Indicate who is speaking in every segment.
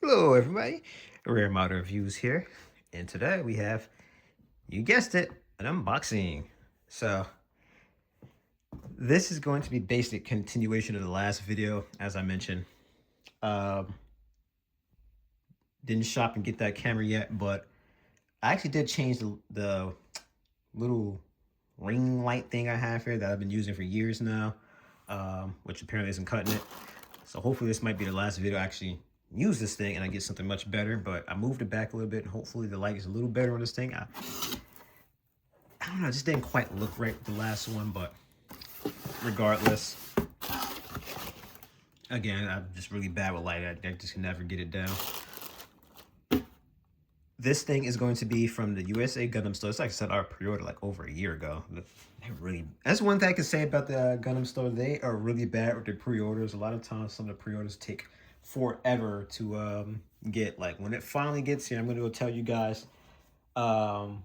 Speaker 1: Hello, everybody. Rare Modern Reviews here, and today we have, you guessed it, an unboxing. So this is going to be basic continuation of the last video, as I mentioned. Um, didn't shop and get that camera yet, but I actually did change the little ring light thing I have here that I've been using for years now, which apparently isn't cutting it. So hopefully this might be the last video I actually use this thing and I get something much better, but I moved it back a little bit and hopefully the light is a little better on this thing. I don't know, it just didn't quite look right with the last one, but regardless, again, I'm just really bad with light. I just can never get it down. This thing is going to be from the USA Gundam store. It's like I said, our pre-order like over a year ago. That's one thing I can say about the Gundam store. They are really bad with their pre-orders. A lot of times some of the pre-orders take forever to get. Like when it finally gets here, I'm going to go tell you guys why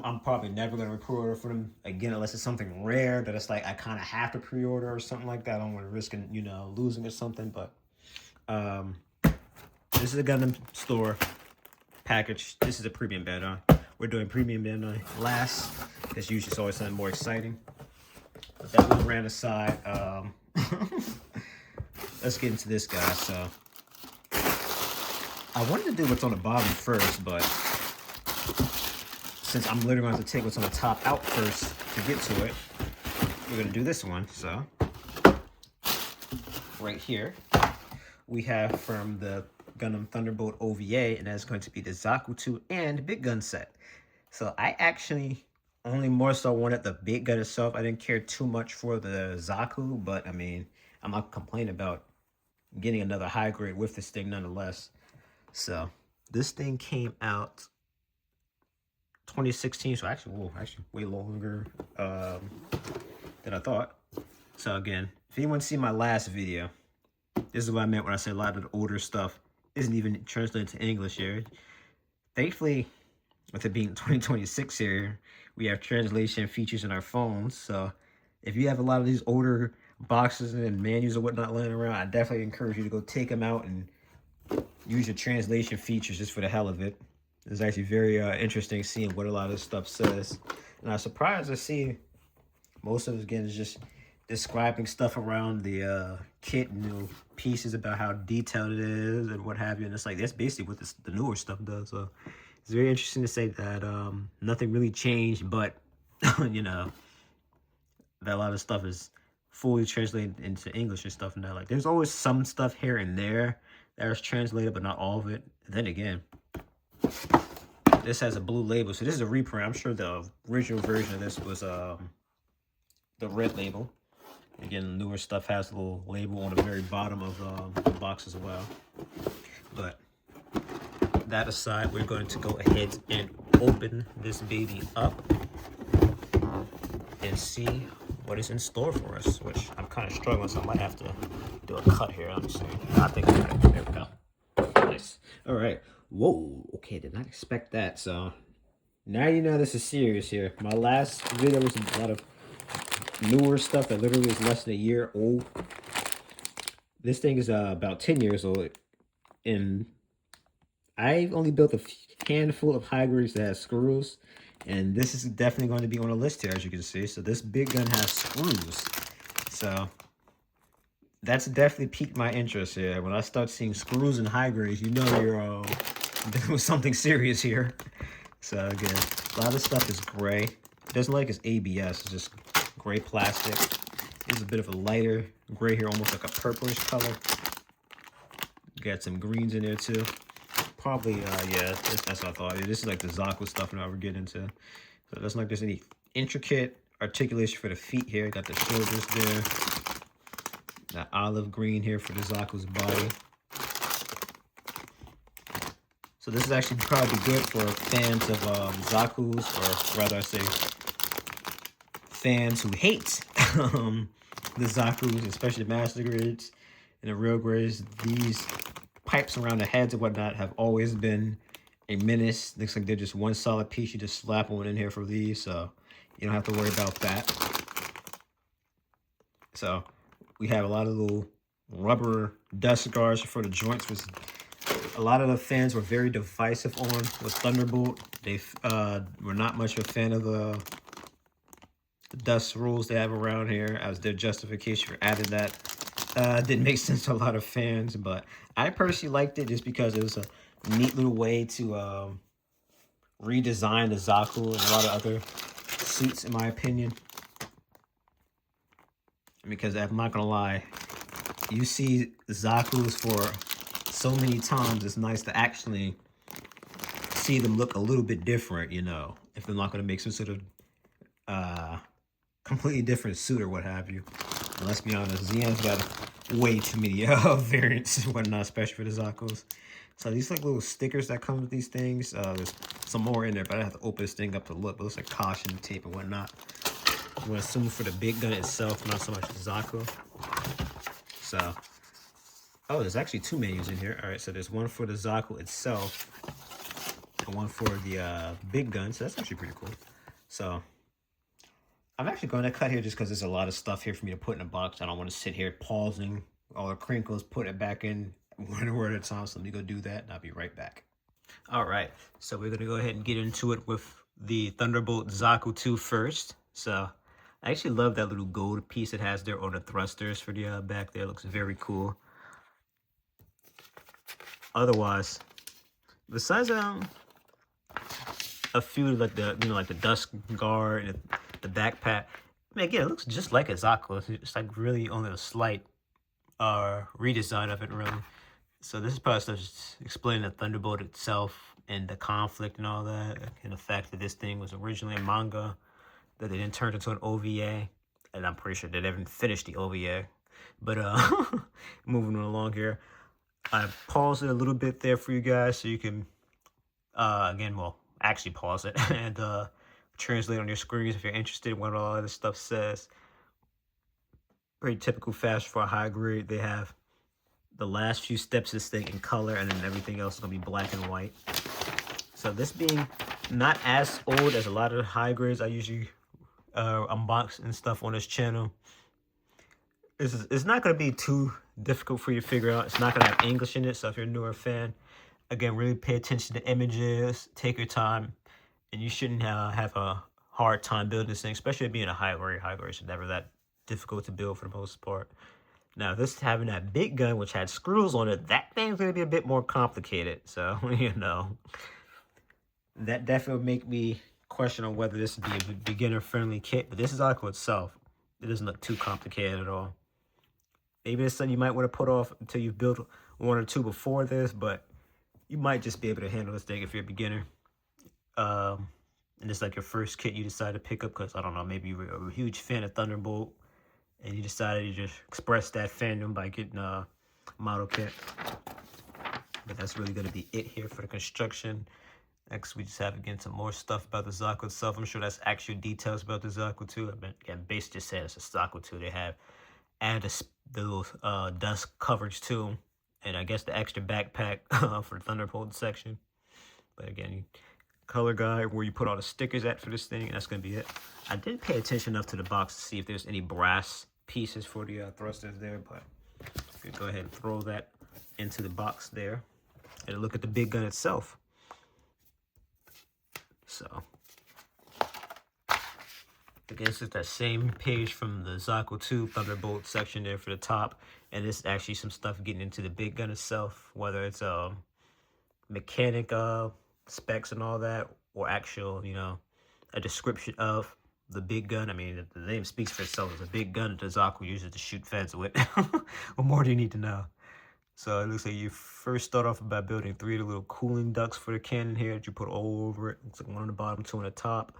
Speaker 1: I'm probably never going to pre-order for them again unless it's something rare that it's like I kind of have to pre-order or something like that. I don't want to risk, losing or something. But this is a Gundam store package. This is a premium Bandai. We're doing premium Bandai last. Because usually it's always something more exciting. But that one ran aside. Let's get into this guy. So I wanted to do what's on the bottom first, but since I'm literally going to take what's on the top out first to get to it, we're going to do this one. So right here, we have from the Gundam Thunderbolt OVA, and that's going to be the Zaku 2 and Big Gun set. So I actually only more so wanted the Big Gun itself. I didn't care too much for the Zaku, but I mean, I'm not complaining about getting another high grade with this thing nonetheless. So this thing came out 2016, so actually way longer than I thought. So again, if anyone see my last video, this is what I meant when I said a lot of the older stuff isn't even translated to English here. Thankfully, with it being 2026 here, we have translation features in our phones. So if you have a lot of these older boxes and menus or whatnot laying around, I definitely encourage you to go take them out and use your translation features just for the hell of it. It's actually very interesting seeing what a lot of this stuff says. And I'm surprised to see most of it, again, is just describing stuff around the kit and pieces about how detailed it is and what have you. And it's like, that's basically what the newer stuff does. So it's very interesting to say that nothing really changed, but, that a lot of stuff is fully translated into English and stuff. And that, like, there's always some stuff here and there that is translated, but not all of it. And then again, this has a blue label. So this is a reprint. I'm sure the original version of this was the red label. Again, newer stuff has a little label on the very bottom of the box as well. But that aside, we're going to go ahead and open this baby up and see what is in store for us, which I'm kind of struggling, so I might have to do a cut here. Let me see. I think I got it. There we go. Nice. All right. Whoa. Okay, did not expect that. So now you know this is serious here. My last video was a lot of newer stuff that literally is less than a year old. This thing is about 10 years old, and I've only built a handful of high grades that has screws, and this is definitely going to be on a list here, as you can see. So this Big Gun has screws, so that's definitely piqued my interest here. When I start seeing screws and high grades, you know you're doing something serious here. So again, a lot of stuff is gray. It doesn't like it's ABS, it's just gray plastic. There's a bit of a lighter gray here, almost like a purplish color. Got some greens in there too. Probably, yeah, that's what I thought. This is like the Zaku stuff that we're getting into. So it doesn't like there's any intricate articulation for the feet here. Got the shoulders there. That olive green here for the Zaku's body. So this is actually probably good for fans of Zaku's, or rather I say fans who hate the Zaku's, especially the Master Grids and the Real Grades. These pipes around the heads and whatnot have always been a menace. Looks like they're just one solid piece. You just slap one in here for these, so you don't have to worry about that. So we have a lot of little rubber dust guards for the joints, was a lot of the fans were very divisive on with Thunderbolt. They were not much of a fan of the dust rules they have around here as their justification for adding that. Didn't make sense to a lot of fans, but I personally liked it just because it was a neat little way to redesign the Zaku and a lot of other suits, in my opinion. Because I'm not gonna lie, you see Zaku's for so many times, it's nice to actually see them look a little bit different, you know, if they're not gonna make some sort of completely different suit or what have you. And let's be honest, Zeon's got way too many variants and whatnot, especially for the Zaku's. So these like little stickers that come with these things. There's some more in there, but I have to open this thing up to look. But it looks like caution tape and whatnot. I'm gonna assume for the big gun itself, not so much the Zaku. So, oh, there's actually two menus in here. All right, so there's one for the Zaku itself and one for the big gun. So that's actually pretty cool. So I'm actually going to cut here just because there's a lot of stuff here for me to put in a box. I don't want to sit here pausing all the crinkles, put it back in one word at a time. So let me go do that and I'll be right back. All right, so we're going to go ahead and get into it with the Thunderbolt Zaku 2 first. So I actually love that little gold piece it has there on the thrusters for the back there. It looks very cool. Otherwise, besides a few like the like the dust guard and the backpack, I mean, again, it looks just like a Zaku. It's like really only a slight redesign of it, really. So this is probably stuff just explaining the Thunderbolt itself and the conflict and all that, and the fact that this thing was originally a manga that they then turned into an OVA, and I'm pretty sure they haven't finished the OVA. But moving along here, I paused it a little bit there for you guys so you can again, well, actually pause it and translate on your screens if you're interested in what all this stuff says. Pretty typical fast for a high grade. They have the last few steps of this thing in color, and then everything else is gonna be black and white. So this being not as old as a lot of the high grades I usually unbox and stuff on this channel, it's not going to be too difficult for you to figure out. It's not going to have English in it, so if you're a newer fan, again, really pay attention to images, take your time, and you shouldn't have a hard time building this thing, especially being a high grade. High grade is never that difficult to build for the most part. Now, this having that big gun, which had screws on it, that thing's going to be a bit more complicated. So, you know, that definitely would make me question on whether this would be a beginner-friendly kit. But this is Zaku itself. It doesn't look too complicated at all. Maybe it's something you might want to put off until you've built one or two before this, but you might just be able to handle this thing if you're a beginner. And it's like your first kit you decide to pick up because, I don't know, maybe you're a huge fan of Thunderbolt and you decided to just express that fandom by getting a model kit. But that's really going to be it here for the construction. Next, we just have, again, some more stuff about the Zaku itself. I'm sure that's actual details about the Zaku 2. Again, base just says it's a Zaku 2. They have added the little dust coverage too, and I guess the extra backpack for the Thunderbolt section. But again, color guide where you put all the stickers at for this thing, and that's going to be it. I didn't pay attention enough to the box to see if there's any brass pieces for the thrusters there, but you go ahead and throw that into the box there and look at the big gun itself. So again, this is that same page from the Zaku 2 Thunderbolt section there for the top, and this is actually some stuff getting into the big gun itself, whether it's mechanic specs and all that, or actual, you know, a description of the big gun. I mean, the name speaks for itself. It's a big gun that Zaku uses to shoot feds with. What more do you need to know? So it looks like you first start off by building 3 of the little cooling ducts for the cannon here that you put all over it. Looks like 1 on the bottom, 2 on the top.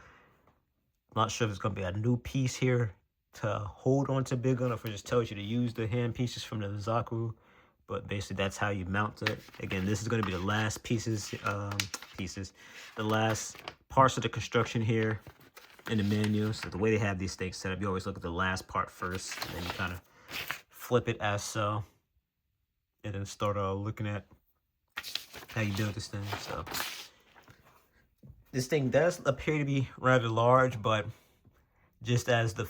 Speaker 1: I'm not sure if it's going to be a new piece here to hold onto big gun, or if it just tells you to use the hand pieces from the Zaku. But basically, that's how you mount it. Again, this is going to be the last the last parts of the construction here in the menu. So the way they have these things set up, you always look at the last part first, and then you kind of flip it as so, and then start looking at how you build this thing. So this thing does appear to be rather large, but just as the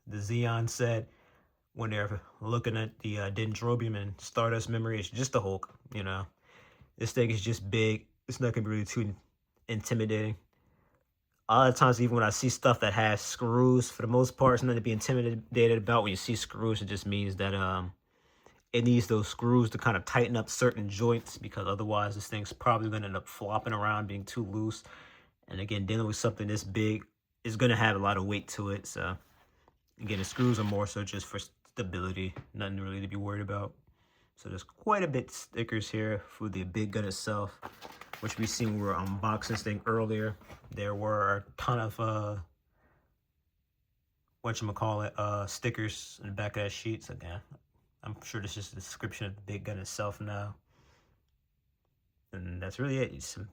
Speaker 1: the Zeon said, when they're looking at the Dendrobium and Stardust memory, it's just the Hulk, you know. This thing is just big. It's not gonna be really too intimidating. A lot of times, even when I see stuff that has screws, for the most part, it's nothing to be intimidated about. When you see screws, it just means that it needs those screws to kind of tighten up certain joints, because otherwise this thing's probably going to end up flopping around, being too loose. And again, dealing with something this big is going to have a lot of weight to it. So again, the screws are more so just for stability, nothing really to be worried about. So there's quite a bit of stickers here for the big gun itself, which we seen when we were unboxing this thing earlier. There were a ton of stickers in the back of that sheet. So again, I'm sure this is the description of the big gun itself now. And that's really it. Some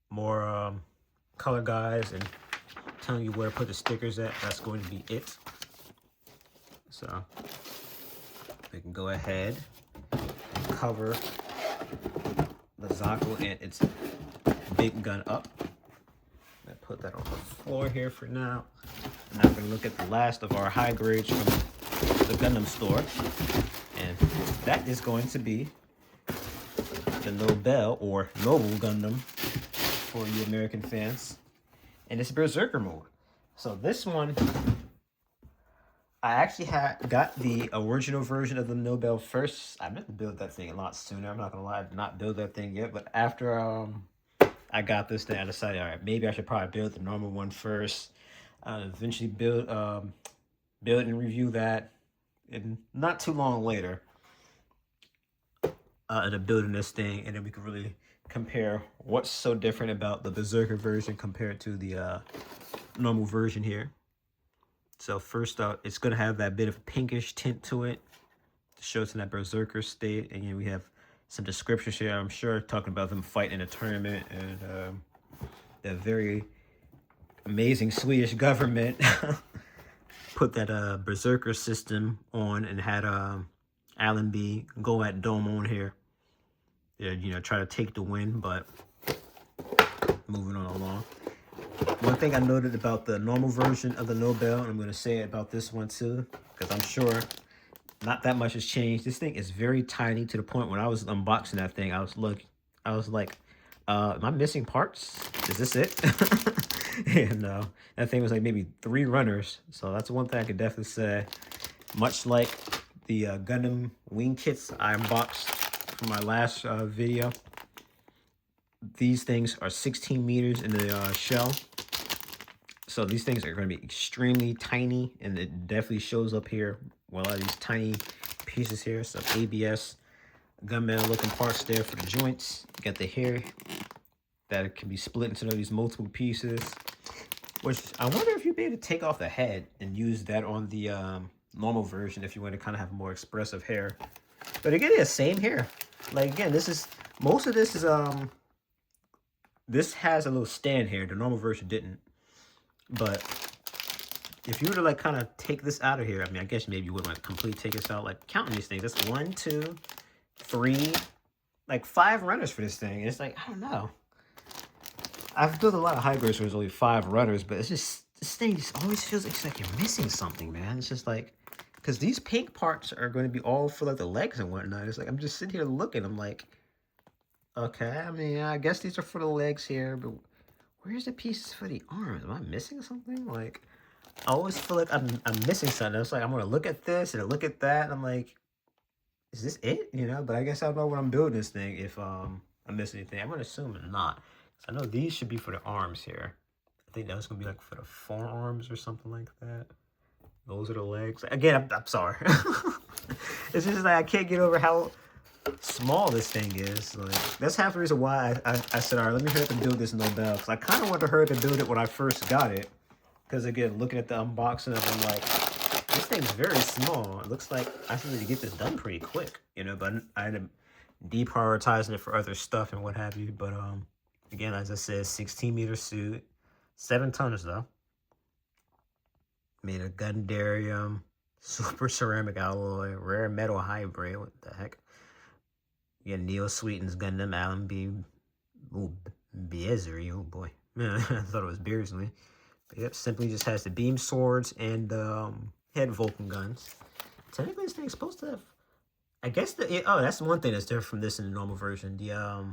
Speaker 1: more color guides and telling you where to put the stickers at. That's going to be it. So we can go ahead and cover the Zaku and its big gun up. I put that on the floor here for now. And now we're going to look at the last of our high grades from the Gundam store. And that is going to be the Nobel, or Noble Gundam for you American fans. And it's Berserker mode. So this one, I actually got the original version of the Nobel first. I meant to build that thing a lot sooner. I'm not gonna lie, I did not build that thing yet. But after I got this thing, I decided, all right, maybe I should probably build the normal one first. Eventually build and review that. And not too long later, end up building this thing, and then we can really compare what's so different about the Berserker version compared to the normal version here. So first up, it's going to have that bit of pinkish tint to it to show it's in that Berserker state. And we have some descriptions here, I'm sure, talking about them fighting in a tournament, and the very amazing Swedish government put that Berserker system on and had Allenby go at Dome on here. Yeah, try to take the win, but moving on along. One thing I noted about the normal version of the Nobel, and I'm going to say it about this one too, because I'm sure not that much has changed. This thing is very tiny, to the point when I was unboxing that thing, I was like, am I missing parts? Is this it? And that thing was like maybe 3 runners. So that's one thing I could definitely say. Much like the Gundam wing kits I unboxed for my last video, these things are 16 meters in the shell. So these things are going to be extremely tiny, and it definitely shows up here with a lot of these tiny pieces here. Some ABS gunmetal looking parts there for the joints. You got the hair that can be split into these multiple pieces, which I wonder if you'd be able to take off the head and use that on the normal version if you want to kind of have more expressive hair. But again, it's same hair. Like, again, most of this is this has a little stand here. The normal version didn't. But if you were to like kind of take this out of here, I mean, I guess maybe you wouldn't like completely take this out. Like, counting these things, that's 1, 2, 3, like 5 runners for this thing. And it's like, I don't know. I've built a lot of high grades where there's only 5 runners, but it's just, this thing just always feels like you're missing something, man. It's just like, because these pink parts are going to be all for like the legs and whatnot. It's like, I'm just sitting here looking, I'm like, okay, I mean, I guess these are for the legs here, but where's the pieces for the arms? Am I missing something? Like, I always feel like I'm missing something. It's like, I'm going to look at this and look at that, and I'm like, is this it? But I guess I don't know when I'm building this thing if I miss anything. I'm going to assume not. I know these should be for the arms here. I think that was going to be like for the forearms or something like that. Those are the legs. Again, I'm sorry. It's just like I can't get over how small this thing is. Like, that's half the reason why I said, all right, let me hurry up and build this Nobel, because I kind of wanted to hurry up and build it when I first got it, because again, looking at the unboxing of it, I'm like, this thing's very small. It looks like I should need to get this done pretty quick, but I ended up deprioritizing it for other stuff and what have you. But again, as I said, 16-meter suit, 7 tons though, made of Gundarium super ceramic alloy, rare metal hybrid. What the heck? Yeah, Neil Sweeten's Gundam Allenby. Ooh, Beasley. Oh boy. Man, I thought it was Beardsley. But yep, simply just has the beam swords and head Vulcan guns. technically this thing's supposed to have, I guess oh, that's one thing that's different from this in the normal version. The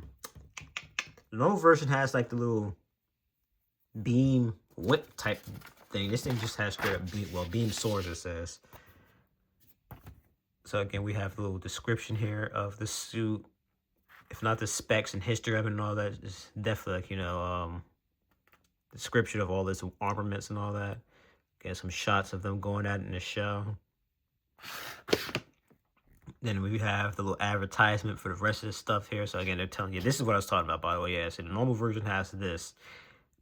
Speaker 1: normal version has like the little beam whip type thing. This thing just has straight up beam swords, it says. So again, we have a little description here of the suit. If not the specs and history of it and all that, it's definitely like, you know, description of all this armaments and all that. Get some shots of them going at it in the show. Then we have the little advertisement for the rest of the stuff here. So again, they're telling you, this is what I was talking about, by the way. Yeah, so the normal version has this,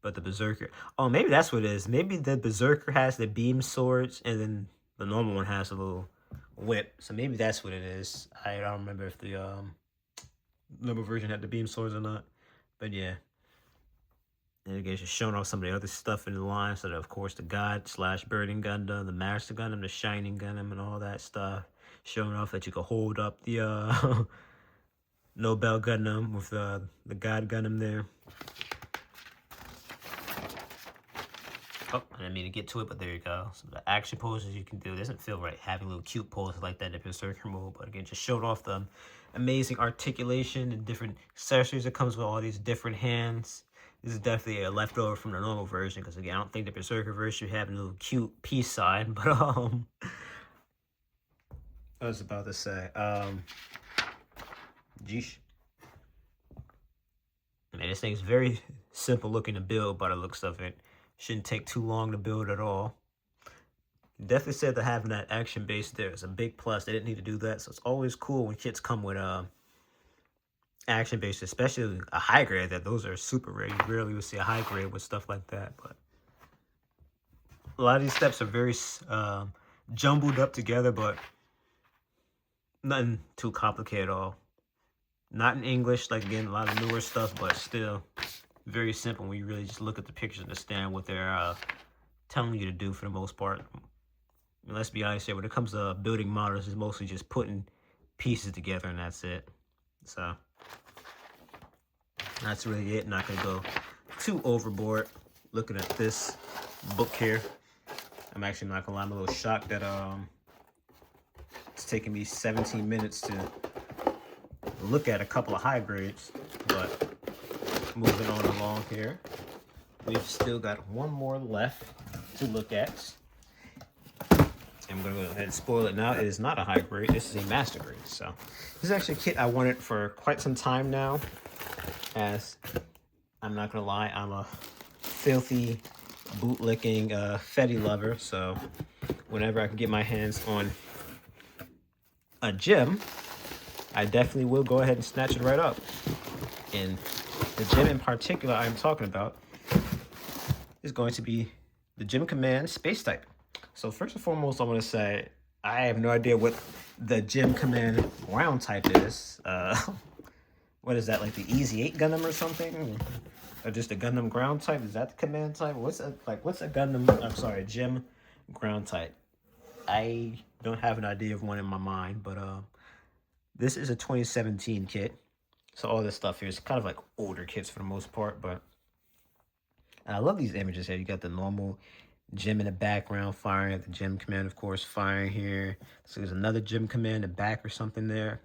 Speaker 1: but the Berserker, oh, maybe that's what it is. Maybe the Berserker has the beam swords, and then the normal one has a little whip. So maybe that's what it is. I don't remember if the normal version had the beam swords or not, but yeah. And again, just showing off some of the other stuff in the line. So that, of course, the God/Burning Gundam, the Master Gundam, the Shining Gundam, and all that stuff. Showing off that you can hold up the Nobel Gundam with the God Gundam there. Oh, I didn't mean to get to it, but there you go. Some of the action poses you can do. It doesn't feel right having little cute poses like that in Berserker mode, but again, just showed off the amazing articulation and different accessories that comes with all these different hands. This is definitely a leftover from the normal version, because again, I don't think the Berserker version should have a little cute peace sign, but I was about to say, geesh. I mean, this thing's very simple looking to build by the looks of it. Shouldn't take too long to build at all. Definitely said that having that action base there is a big plus. They didn't need to do that, so it's always cool when kits come with action base, especially a high grade. That those are super rare. You rarely will see a high grade with stuff like that. But a lot of these steps are very jumbled up together, but nothing too complicated at all. Not in English, like again, a lot of newer stuff, but still very simple when you really just look at the pictures and understand what they're telling you to do for the most part. I mean, let's be honest here, when it comes to building models, it's mostly just putting pieces together and that's it. So that's really it. Not gonna go too overboard looking at this book here. I'm actually not gonna lie, I'm a little shocked that it's taking me 17 minutes to look at a couple of high grades, but moving on along here, we've still got one more left to look at. I'm gonna go ahead and spoil it now. It is not a high grade, this is a master grade. So this is actually a kit I wanted for quite some time now, as I'm not gonna lie, I'm a filthy bootlicking Fetty lover, so whenever I can get my hands on a gem, I definitely will go ahead and snatch it right up. And the gem in particular I'm talking about is going to be the Gem Command Space Type. So first and foremost, I want to say I have no idea what the Gem Command ground type is. What is that, like the Easy 8 Gundam or something? Or just a Gundam ground type? Is that the command type? What's a Gundam, I'm sorry, Gem ground type? I don't have an idea of one in my mind, but this is a 2017 kit. So all this stuff here is kind of like older kits for the most part, but I love these images here. You got the normal Gem in the background firing at the Gem Command, of course, firing here. So there's another Gem Command in the back or something there.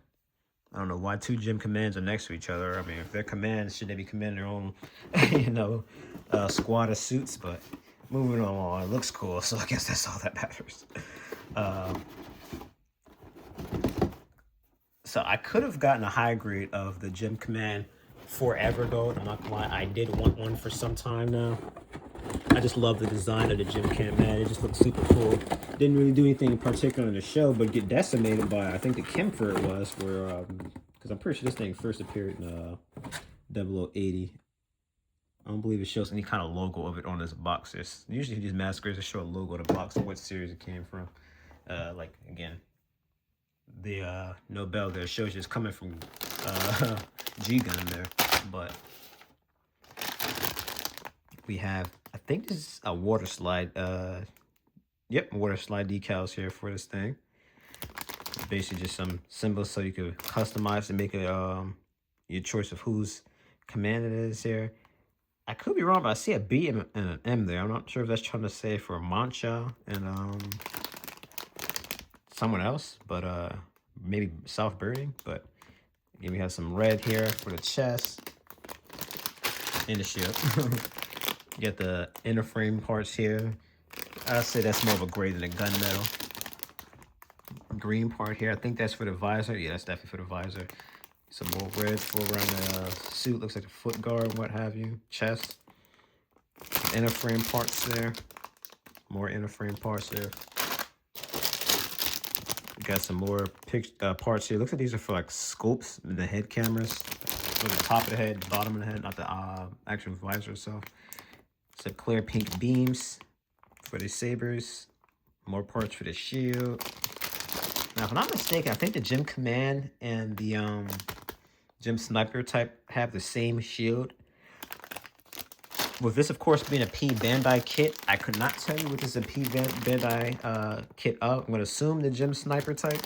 Speaker 1: I don't know why two Gem Commands are next to each other. I mean, if they're commands, should they be commanding their own, you know, squad of suits? But moving on, it looks cool, so I guess that's all that matters. So I could have gotten a high grade of the Gem Command forever, though. I'm not gonna lie, I did want one for some time now. I just love the design of the Gem Command. It just looks super cool. Didn't really do anything in particular in the show, but get decimated by, I think, the Kemper it was, where, because I'm pretty sure this thing first appeared in 0080. I don't believe it shows any kind of logo of it on this box. It's usually these massacres that show a logo on the box of what series it came from. Like, again, the Nobel there shows you it's coming from G-Gun there, but we have, I think this is a water slide, yep, water slide decals here for this thing. Basically just some symbols so you could customize and make it your choice of whose command it is here. I could be wrong, but I see a B and an M there. I'm not sure if that's trying to say for Mancha and someone else, but maybe South Birding. But yeah, we have some red here for the chest and the shield. You got the inner frame parts here. I'd say that's more of a gray than a gunmetal. Green part here, I think that's for the visor. Yeah, that's definitely for the visor. Some more red for around the suit. Looks like a foot guard, what have you. Chest. Inner frame parts there. More inner frame parts there. We got some more parts here. Looks like these are for like scopes, the head cameras. For the top of the head, bottom of the head, not the actual visor itself. Some clear pink beams for the sabers. More parts for the shield. Now, if I'm not mistaken, I think the Gem Command and the Gem Sniper type have the same shield. With this, of course, being a P Bandai kit, I could not tell you what this is a P Bandai kit of. I'm going to assume the Gem Sniper type.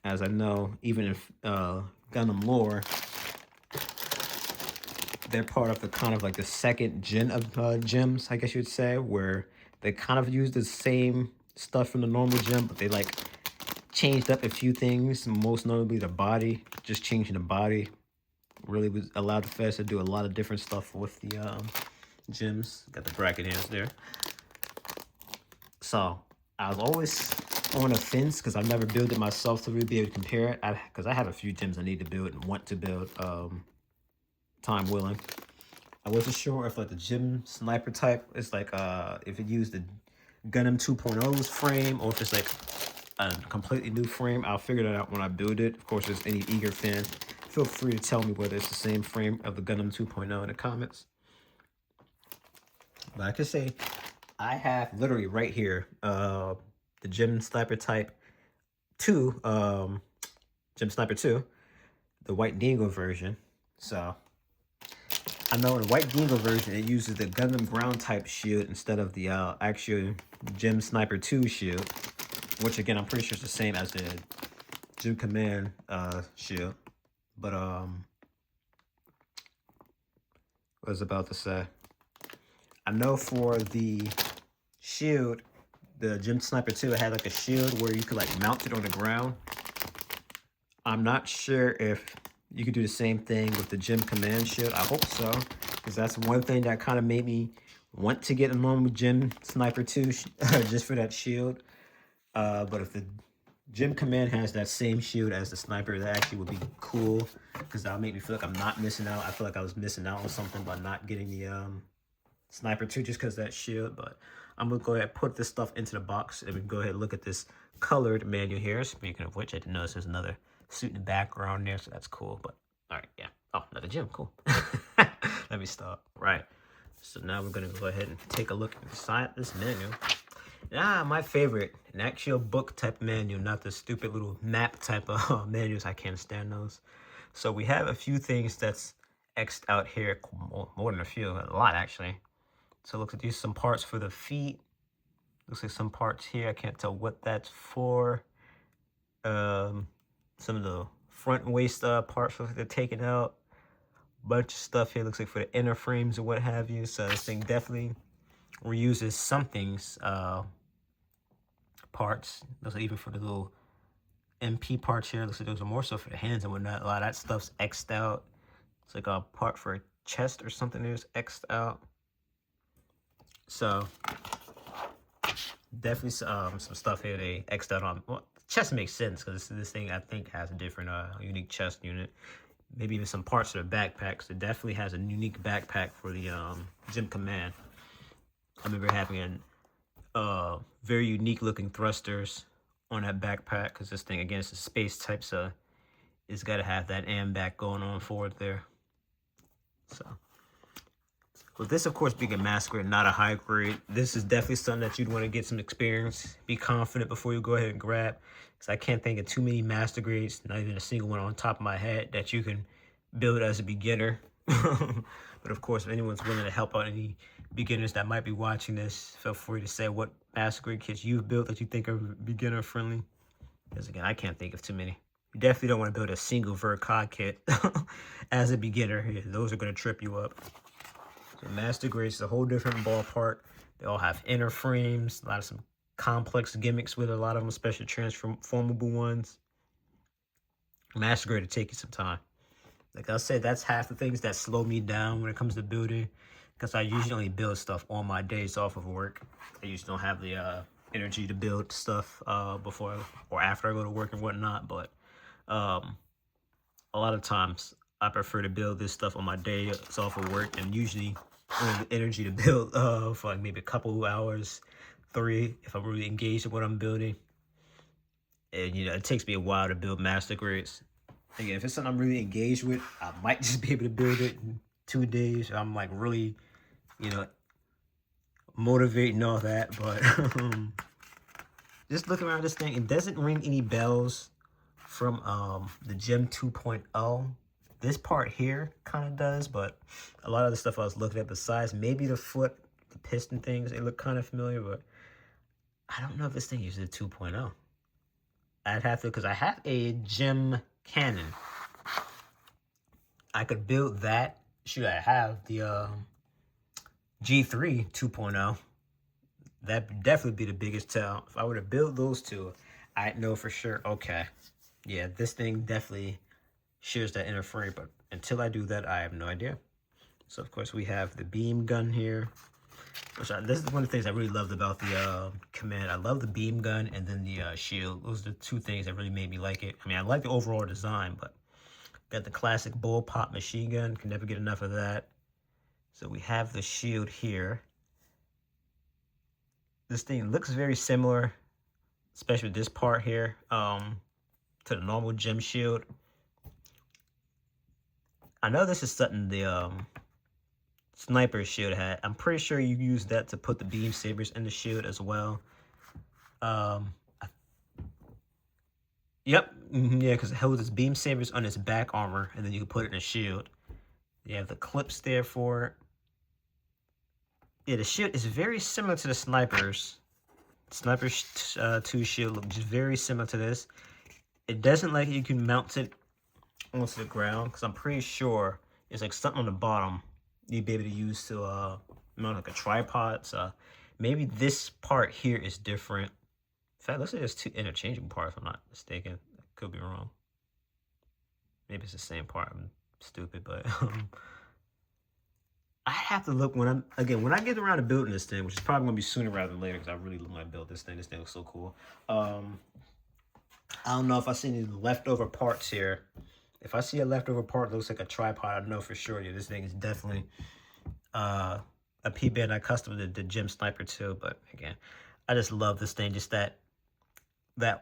Speaker 1: As I know, even if Gundam lore, they're part of the kind of like the second gen of gems, I guess you would say, where they kind of use the same stuff from the normal gem, but they like changed up a few things, most notably the body. Just changing the body really was allowed the Feds to do a lot of different stuff with the gems. Got the bracket hands there. So I was always on a fence because I've never built it myself to really be able to compare it. Because I have a few gems I need to build and want to build, time willing. I wasn't sure if like the Gem Sniper type is like if it used the Gundam 2.0's frame or if it's like a completely new frame. I'll figure that out when I build it. Of course, if there's any eager fan, feel free to tell me whether it's the same frame of the Gundam 2.0 in the comments. But I can say I have literally right here the Gem Sniper Type 2, Gem Sniper 2, the White Dingo version. So I know in the White Dingo version, it uses the Gundam Ground type shield instead of the actual Gem Sniper 2 shield, which again, I'm pretty sure it's the same as the Gem Command shield. But what I was about to say, I know for the shield, the Gem Sniper 2, it had like a shield where you could like mount it on the ground. I'm not sure if you could do the same thing with the Gem Command shield. I hope so, because that's one thing that kind of made me want to get a normal Gem Sniper 2 just for that shield. But if the Gem Command has that same shield as the Sniper, that actually would be cool, because that'll make me feel like I'm not missing out. I feel like I was missing out on something by not getting the Sniper 2 just because of that shield. But I'm going to go ahead and put this stuff into the box, and we can go ahead and look at this colored manual here. Speaking of which, I didn't notice there's another suit in the background there, so that's cool. But all right, yeah. Oh, another gem, cool. Let me stop. Right. So now we're going to go ahead and take a look inside this manual. My favorite, an actual book type manual, not the stupid little map type of manuals. I can't stand those. So we have a few things that's X'd out here, more than a few, a lot actually. So it looks like these some parts for the feet. Looks like some parts here. I can't tell what that's for. Some of the front waist parts looks like they're taken out. Bunch of stuff here looks like for the inner frames or what have you. So this thing definitely reuses some things, parts. Looks like even for the little MP parts here, looks like those are more so for the hands and whatnot. A lot of that stuff's X'd out. It's like a part for a chest or something there's X'd out. So definitely some stuff here they X'd out on. Well, chest makes sense because this thing I think has a different unique chest unit. Maybe even some parts of the backpack, because it definitely has a unique backpack for the Gem Command. I remember having very unique looking thrusters on that backpack, because this thing, again, it's a space type, so it's got to have that AMBAC going on forward there. So with this, of course, being a mass grade, not a high grade, this is definitely something that you'd want to get some experience, be confident before you go ahead and grab. Because I can't think of too many master grades, not even a single one on top of my head, that you can build as a beginner. But of course, if anyone's willing to help out any beginners that might be watching this, feel free to say what master grade kits you've built that you think are beginner friendly. Because again, I can't think of too many. You definitely don't want to build a single Vercod kit as a beginner. Yeah, those are going to trip you up. So master grades is a whole different ballpark. They all have inner frames, a lot of some complex gimmicks with a lot of them, especially transformable ones. Master Grade to take you some time. Like I said, that's half the things that slow me down when it comes to building, because I usually only build stuff on my days off of work. I usually don't have the energy to build stuff before or after I go to work and whatnot. But a lot of times I prefer to build this stuff on my days off of work, and usually only the energy to build for like maybe a couple hours, 3 if I'm really engaged in what I'm building. And it takes me a while to build master grades. Again, if it's something I'm really engaged with, I might just be able to build it in 2 days. I'm like really, motivating all that. But just looking around this thing, it doesn't ring any bells from the Gem 2.0. This part here kind of does, but a lot of the stuff I was looking at besides maybe the foot, the piston things, they look kind of familiar, but I don't know if this thing uses a 2.0. I'd have to, because I have a Gem Cannon. I could build that. Should I have the G3 2.0? That'd definitely be the biggest tell. If I were to build those two, I'd know for sure, okay, yeah, this thing definitely shares that inner frame. But until I do that, I have no idea. So, of course, we have the beam gun here. This is one of the things I really loved about the Command. I love the beam gun and then the shield. Those are the 2 things that really made me like it. I mean, I like the overall design, but got the classic bullpup machine gun. Can never get enough of that. So we have the shield here. This thing looks very similar, especially with this part here, to the normal Gem shield. I know this is something the sniper shield had. I'm pretty sure you use that to put the beam sabers in the shield as well. Yep, yeah, because it holds its beam sabers on its back armor, and then you can put it in a shield. You have the clips there for it. Yeah, the shield is very similar to the snipers. Sniper 2 shield looks very similar to this. It doesn't like you can mount it onto the ground, because I'm pretty sure it's like something on the bottom you'd be able to use to mount like a tripod. So maybe this part here is different. In fact, looks like there's 2 interchangeable parts, if I'm not mistaken. I could be wrong. Maybe it's the same part. I'm stupid, but I have to look when I get around to building this thing, which is probably gonna be sooner rather than later, because I really want to build this thing. This thing looks so cool. I don't know if I see any leftover parts here. If I see a leftover part that looks like a tripod, I know for sure this thing is definitely a P-Bandai custom to the Gem Sniper 2. But again, I just love this thing. Just that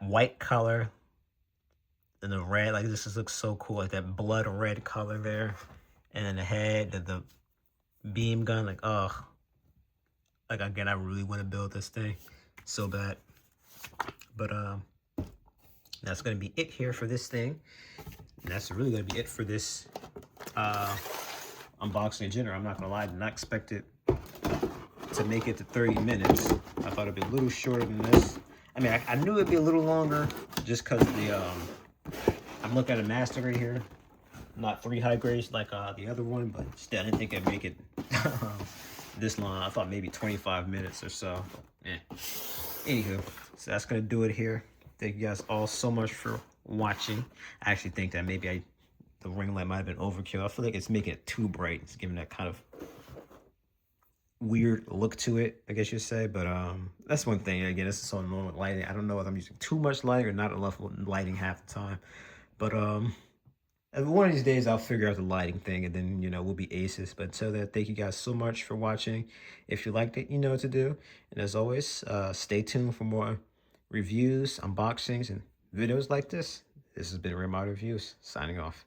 Speaker 1: white color and the red, like this just looks so cool. Like that blood red color there, and then the head, the beam gun. Like, oh, like again, I really want to build this thing so bad. But that's gonna be it here for this thing. And that's really gonna be it for this unboxing in general. I'm not gonna lie, I did not expect it to make it to 30 minutes. I thought it'd be a little shorter than this. I mean, I knew it'd be a little longer just because the I'm looking at a master grade here, not 3 high grades like the other one, but still I didn't think I'd make it this long. I thought maybe 25 minutes or so. Yeah. Anywho, so that's gonna do it here. Thank you guys all so much for watching. I actually think that maybe the ring light might have been overkill. I feel like it's making it too bright. It's giving that kind of weird look to it, I guess you'd say. But that's one thing. Again, this is on normal lighting. I don't know if I'm using too much lighting or not enough lighting half the time. But one of these days I'll figure out the lighting thing, and then we'll be aces. But until then, thank you guys so much for watching. If you liked it, you know what to do. And as always, stay tuned for more reviews, unboxings, and videos like this. This has been Rimar Reviews, signing off.